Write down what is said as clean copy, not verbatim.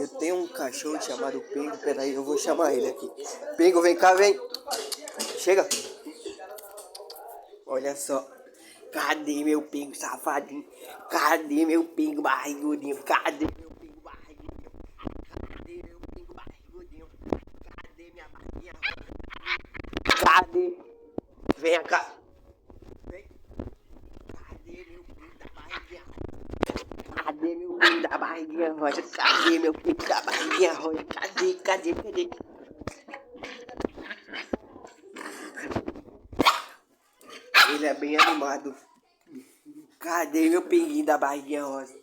Eu tenho um cachorro chamado Pingo, peraí, eu vou chamar ele aqui. Pingo, vem cá, vem. Chega. Olha só. Cadê meu pingo safadinho? Cadê meu pingo barrigudinho? Cadê meu pingo barrigudinho? Cadê meu pingo barrigudinho? Cadê minha barriguinha? Cadê? Vem cá. Vem. Cadê meu pingo da barriguinha? Cadê meu pingo da barriguinha rosa? Cadê meu pingo da barriguinha rosa? Cadê? Ele é bem animado. Cadê meu pinguinho da barriguinha rosa?